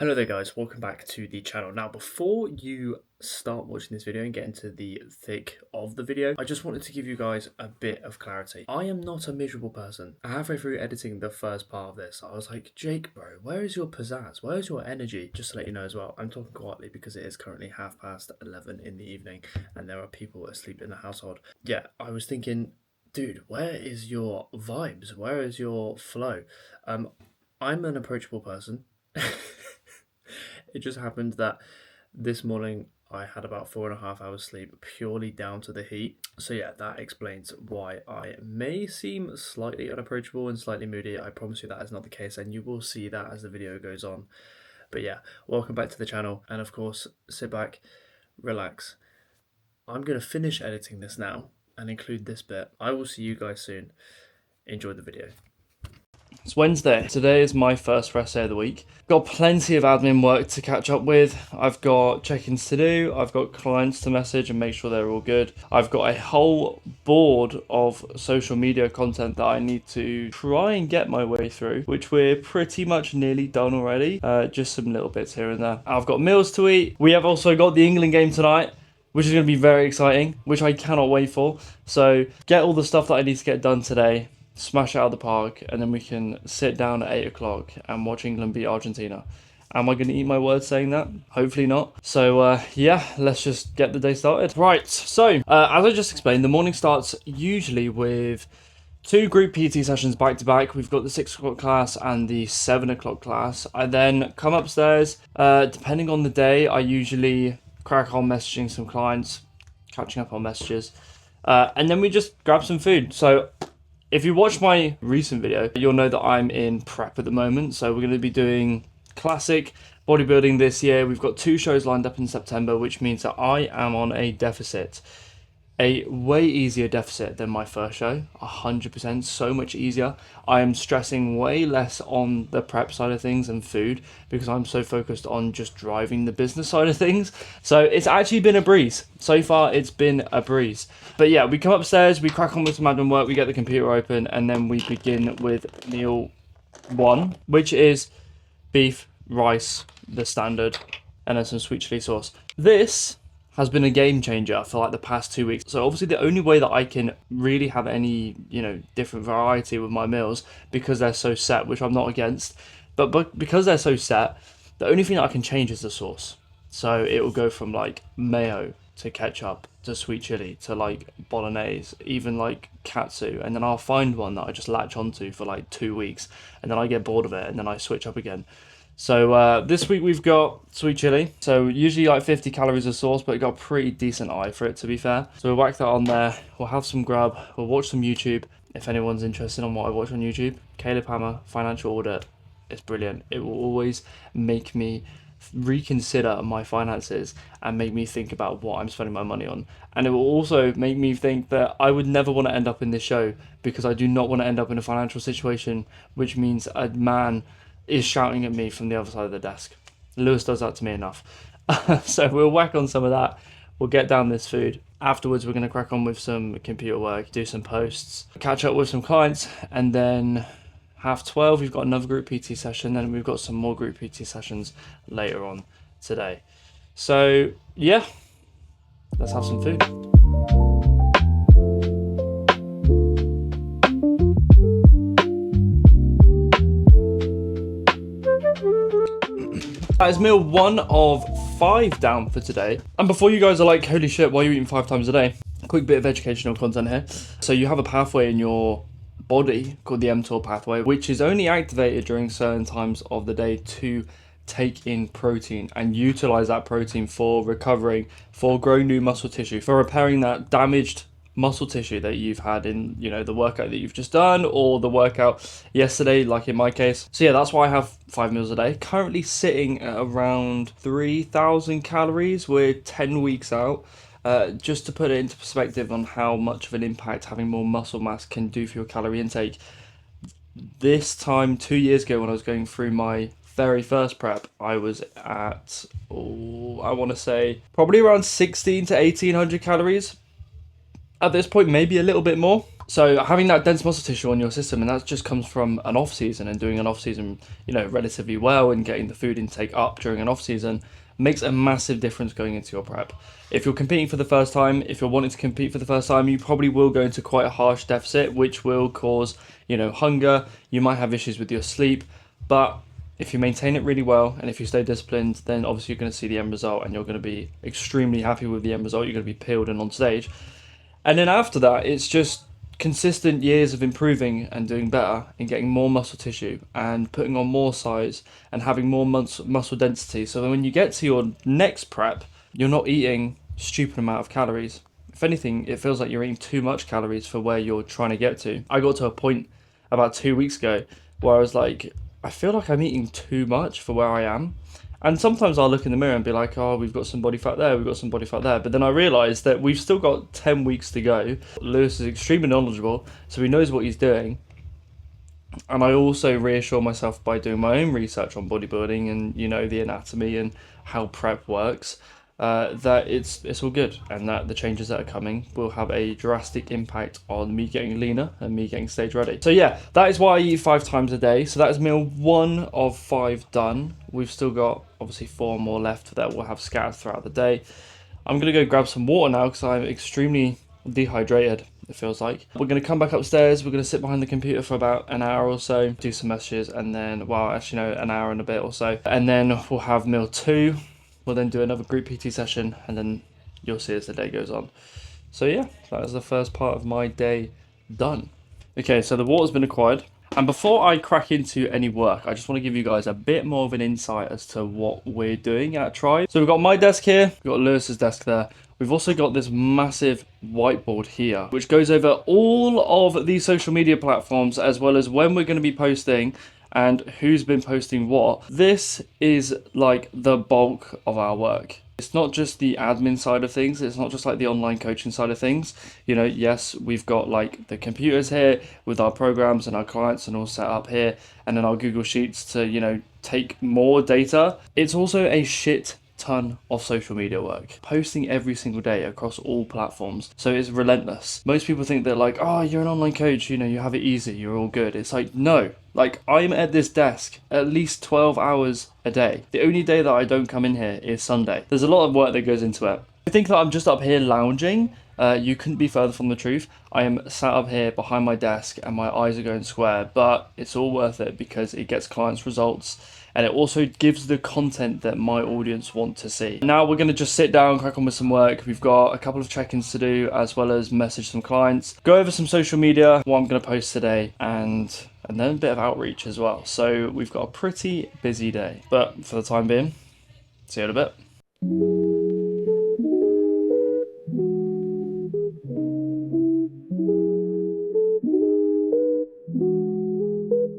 Hello there guys, welcome back to the channel. Now before you start watching this video and get into the thick of the video, I just wanted to give you guys a bit of clarity. I am not a miserable person. Halfway through editing the first part of this, I was like, Jake bro, where is your pizzazz? Where is your energy? Just to let you know as well, I'm talking quietly because it is currently 11:30 in the evening and there are people asleep in the household. Yeah, I was thinking, dude, where is your vibes? Where is your flow? I'm an approachable person. It just happened that this morning I had about 4.5 hours sleep purely down to the heat. So yeah, that explains why I may seem slightly unapproachable and slightly moody. I promise you that is not the case, and you will see that as the video goes on. But yeah, welcome back to the channel, and of course, sit back, relax. I'm going to finish editing this now and include this bit. I will see you guys soon. Enjoy the video. It's Wednesday. Today is my first rest day of the week. Got plenty of admin work to catch up with. I've got check-ins to do. I've got clients to message and make sure they're all good. I've got a whole board of social media content that I need to try and get my way through, which we're pretty much nearly done already. Just some little bits here and there. I've got meals to eat. We have also got the England game tonight, which is going to be very exciting, which I cannot wait for. So get all the stuff that I need to get done today, smash it out of the park, and then we can sit down at 8 o'clock and watch England beat Argentina. Am I going to eat my words saying that? Hopefully not. So yeah, let's just get the day started. Right, so as I just explained, the morning starts usually with two group PT sessions back to back. We've got the 6 o'clock class and the 7 o'clock class. I then come upstairs. Depending on the day, I usually crack on messaging some clients, catching up on messages, and then we just grab some food. So if you watch my recent video, you'll know that I'm in prep at the moment. So we're going to be doing classic bodybuilding this year. We've got 2 shows lined up in September, which means that I am on a deficit. A way easier deficit than my first show, 100%, so much easier. I am stressing way less on the prep side of things and food because I'm so focused on just driving the business side of things. So it's actually been a breeze. So far, it's been a breeze. But yeah, we come upstairs, we crack on with some admin work, we get the computer open, and then we begin with meal 1, which is beef, rice, the standard, and then some sweet chili sauce. This has been a game changer for like the past 2 weeks. So obviously the only way that I can really have any, different variety with my meals, because they're so set, which I'm not against, but because they're so set, the only thing that I can change is the sauce. So it will go from like mayo to ketchup to sweet chili to like bolognese, even like katsu, and then I'll find one that I just latch onto for like 2 weeks, and then I get bored of it and then I switch up again. So this week we've got sweet chili. So usually like 50 calories of sauce, but it got a pretty decent eye for it, to be fair. So we'll whack that on there. We'll have some grub. We'll watch some YouTube. If anyone's interested on what I watch on YouTube, Caleb Hammer, Financial Audit. It's brilliant. It will always make me reconsider my finances and make me think about what I'm spending my money on. And it will also make me think that I would never want to end up in this show, because I do not want to end up in a financial situation which means a man is shouting at me from the other side of the desk. Lewis does that to me enough. So we'll whack on some of that. We'll get down this food. Afterwards, we're going to crack on with some computer work, do some posts, catch up with some clients, and then 12:30, we've got another group PT session, and we've got some more group PT sessions later on today. So yeah, let's have some food. That is meal 1 of 5 down for today. And before you guys are like, holy shit, why are you eating 5 times a day? A quick bit of educational content here. So you have a pathway in your body called the mTOR pathway, which is only activated during certain times of the day to take in protein and utilize that protein for recovering, for growing new muscle tissue, for repairing that damaged muscle tissue that you've had in, the workout that you've just done, or the workout yesterday, like in my case. So yeah, that's why I have 5 meals a day. Currently sitting at around 3,000 calories. We're 10 weeks out. Just to put it into perspective on how much of an impact having more muscle mass can do for your calorie intake. This time 2 years ago, when I was going through my very first prep, I was at, I want to say probably around 16 to 1800 calories. At this point, maybe a little bit more. So having that dense muscle tissue on your system, and that just comes from an off season and doing an off season, you know, relatively well and getting the food intake up during an off season, makes a massive difference going into your prep. If you're competing for the first time, if you're wanting to compete for the first time, you probably will go into quite a harsh deficit, which will cause, you know, hunger. You might have issues with your sleep, but if you maintain it really well and if you stay disciplined, then obviously you're going to see the end result and you're going to be extremely happy with the end result. You're going to be peeled and on stage. And then after that, it's just consistent years of improving and doing better and getting more muscle tissue and putting on more size and having more muscle density. So when you get to your next prep, you're not eating stupid amount of calories. If anything, it feels like you're eating too much calories for where you're trying to get to. I got to a point about 2 weeks ago where I was like, I feel like I'm eating too much for where I am. And sometimes I'll look in the mirror and be like, oh, we've got some body fat there, we've got some body fat there. But then I realised that we've still got 10 weeks to go. Lewis is extremely knowledgeable, so he knows what he's doing. And I also reassure myself by doing my own research on bodybuilding and, you know, the anatomy and how prep works, that it's all good and that the changes that are coming will have a drastic impact on me getting leaner and me getting stage ready. So yeah, that is why I eat 5 times a day. So that is meal 1 of 5 done. We've still got obviously 4 more left that we'll have scattered throughout the day. I'm gonna go grab some water now because I'm extremely dehydrated, it feels like. We're gonna come back upstairs, we're gonna sit behind the computer for about an hour or so, do some messages, and then, well, actually no, an hour and a bit or so. And then we'll have meal 2. We'll then do another group PT session, and then you'll see as the day goes on. So yeah, that is the first part of my day done. Okay, so the water's been acquired. And before I crack into any work, I just want to give you guys a bit more of an insight as to what we're doing at Tribe. So we've got my desk here, we've got Lewis's desk there. We've also got this massive whiteboard here, which goes over all of the social media platforms, as well as when we're going to be posting and who's been posting what. This is like the bulk of our work. It's not just the admin side of things. It's not just like the online coaching side of things. You know, yes, we've got like the computers here with our programs and our clients and all set up here, and then our Google Sheets to, you know, take more data. It's also a shit ton of social media work, posting every single day across all platforms. So it's relentless. Most people think they're like, oh, you're an online coach, you know, you have it easy, you're all good. It's like, no, like I'm at this desk at least 12 hours a day. The only day that I don't come in here is Sunday. There's a lot of work that goes into it. I think that I'm just up here lounging. You couldn't be further from the truth. I am sat up here behind my desk and my eyes are going square, but it's all worth it because it gets clients results and it also gives the content that my audience want to see. Now we're going to just sit down, crack on with some work. We've got a couple of check-ins to do, as well as message some clients, go over some social media, what I'm going to post today, and then a bit of outreach as well. So we've got a pretty busy day, but for the time being, see you in a bit.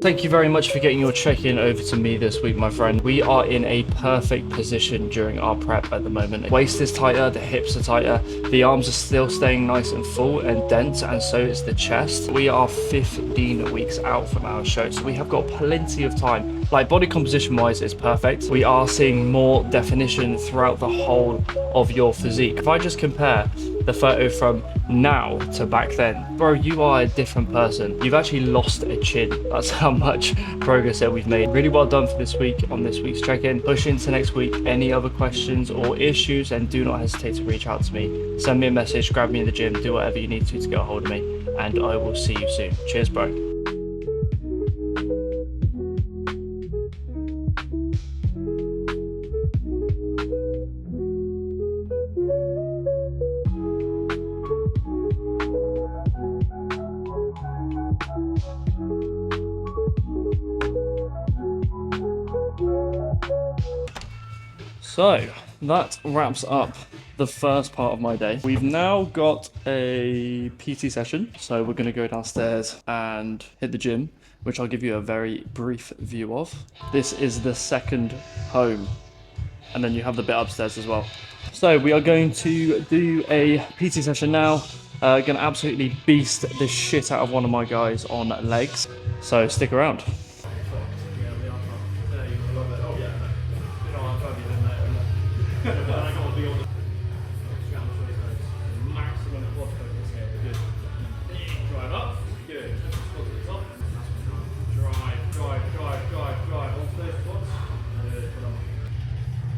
Thank you very much for getting your check-in over to me this week, my friend. We are in a perfect position during our prep at the moment. The waist is tighter, the hips are tighter, the arms are still staying nice and full and dense, and so is the chest. We are 15 weeks out from our show, so we have got plenty of time. Like body composition wise, it's perfect. We are seeing more definition throughout the whole of your physique. If I just compare the photo from now to back then, bro, you are a different person. You've actually lost a chin. That's how much progress that we've made. Really well done for this week on this week's check-in. Push into next week. Any other questions or issues, and do not hesitate to reach out to me. Send me a message, grab me in the gym, do whatever you need to get a hold of me, and I will see you soon. Cheers, bro. So that wraps up the first part of my day. We've now got a PT session, so we're going to go downstairs and hit the gym, which I'll give you a very brief view of. This is the second home, and then you have the bit upstairs as well. So we are going to do a PT session now. Going to absolutely beast the shit out of one of my guys on legs, so stick around. Drive up.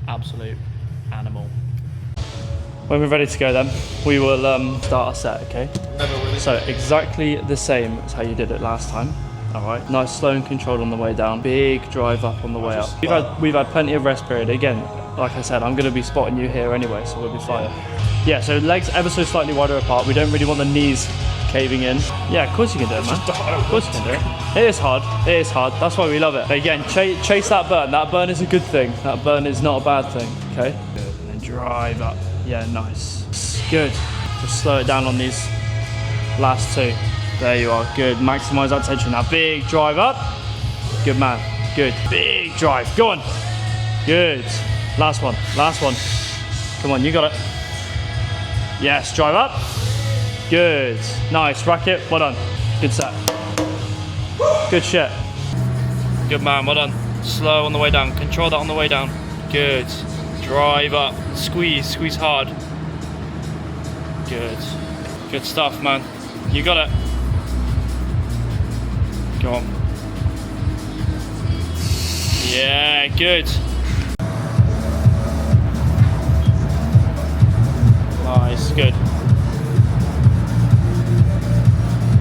absolute animal. When we're ready to go then, we will start our set, okay? So exactly the same as how you did it last time. All right, nice slow and controlled on the way down, big drive up on the way up. We've had plenty of rest period. Again, like I said, I'm gonna be spotting you here anyway, so we'll be fine. Yeah, so legs ever so slightly wider apart. We don't really want the knees caving in. Yeah, of course you can do it, man. Of course you can do it. It is hard, that's why we love it. But again, chase that burn. That burn is a good thing. That burn is not a bad thing, okay? Good, and then drive up. Yeah, nice. Good. Just slow it down on these last two. There you are. Good. Maximize that tension. Now big drive up. Good man. Good. Big drive. Go on. Good. Last one. Last one. Come on, you got it. Yes, drive up. Good. Nice. Racket. Well done. Good set. Good shit. Good man. Well done. Slow on the way down. Control that on the way down. Good. Drive up, squeeze hard. Good. Good stuff, man. You got it. Go on. Yeah, good. Nice, good.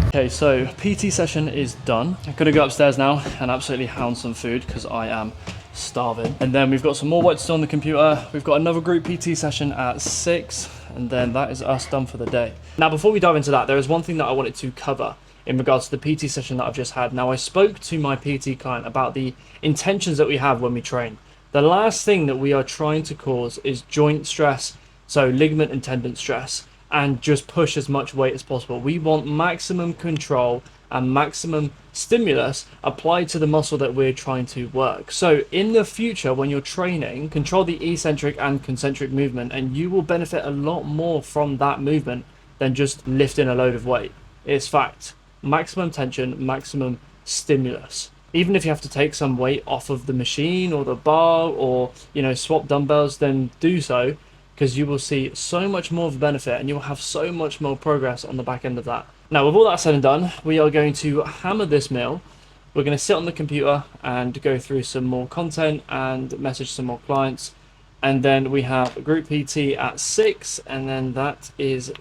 Okay, so PT session is done. I'm gonna go upstairs now and absolutely hound some food because I am starving. And then we've got some more work to do on the computer. We've got another group PT session at 6, and then that is us done for the day. Now, before we dive into that, there is one thing that I wanted to cover in regards to the PT session that I've just had. Now, I spoke to my PT client about the intentions that we have when we train. The last thing that we are trying to cause is joint stress, so ligament and tendon stress, and just push as much weight as possible. We want maximum control and maximum stimulus applied to the muscle that we're trying to work. So in the future, when you're training, control the eccentric and concentric movement, and you will benefit a lot more from that movement than just lifting a load of weight. It's fact. Maximum tension, maximum stimulus. Even if you have to take some weight off of the machine or the bar, or swap dumbbells, then do so, because you will see so much more of a benefit and you'll have so much more progress on the back end of that. Now, with all that said and done, we are going to hammer this meal. We're going to sit on the computer and go through some more content and message some more clients. And then we have group PT at 6, and then that is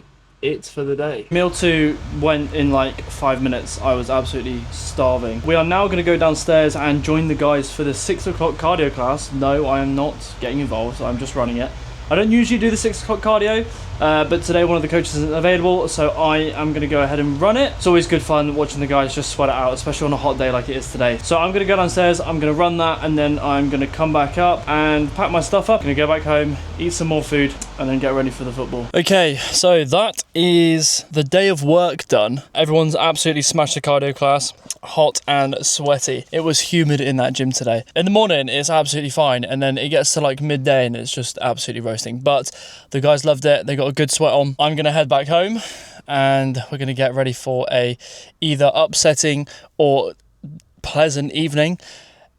it for the day. Meal 2 went in like 5 minutes. I was absolutely starving. We are now going to go downstairs and join the guys for the 6 o'clock cardio class. No, I am not getting involved. I'm just running it. I don't usually do the 6 o'clock cardio, but today one of the coaches isn't available, so I am going to go ahead and run it. It's always good fun watching the guys just sweat it out, especially on a hot day like it is today. So I'm going to go downstairs, I'm going to run that, and then I'm going to come back up and pack my stuff up. I'm going to go back home, eat some more food, and then get ready for the football. Okay, so that is the day of work done. Everyone's absolutely smashed the cardio class. Hot and sweaty. It was humid in that gym today. In the morning it's absolutely fine, and then it gets to like midday and it's just absolutely roasting, but the guys loved it. They got a good sweat on. I'm gonna head back home and we're gonna get ready for a either upsetting or pleasant evening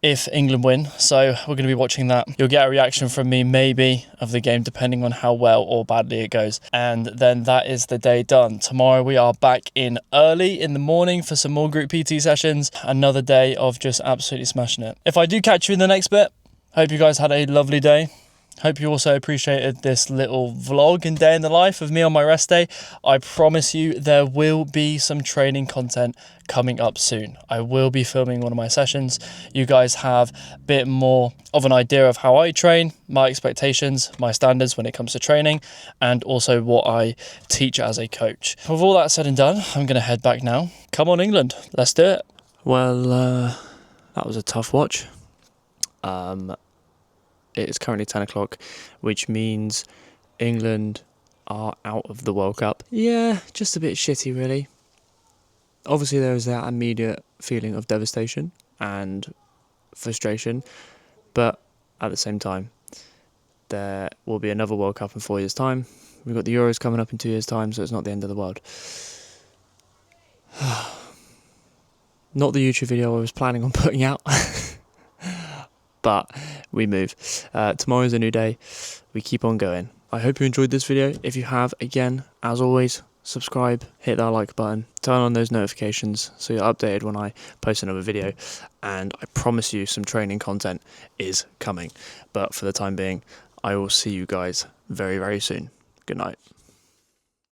if England win. So we're going to be watching that. You'll get a reaction from me maybe of the game depending on how well or badly it goes. And then that is the day done. Tomorrow we are back in early in the morning for some more group PT sessions. Another day of just absolutely smashing it. If I do catch you in the next bit, hope you guys had a lovely day. Hope you also appreciated this little vlog and day in the life of me on my rest day. I promise you there will be some training content coming up soon. I will be filming one of my sessions. You guys have a bit more of an idea of how I train, my expectations, my standards when it comes to training, and also what I teach as a coach. With all that said and done, I'm going to head back now. Come on, England. Let's do it. Well, that was a tough watch. It's currently 10 o'clock, which means England are out of the World Cup. Yeah, just a bit shitty, really. Obviously, there was that immediate feeling of devastation and frustration, but at the same time, there will be another World Cup in 4 years' time. We've got the Euros coming up in 2 years' time, so it's not the end of the world. Not the YouTube video I was planning on putting out. But we move. Tomorrow's a new day. We keep on going. I hope you enjoyed this video. If you have, again, as always, subscribe, hit that like button, turn on those notifications so you're updated when I post another video, and I promise you some training content is coming. But for the time being, I will see you guys very, very soon. Good night.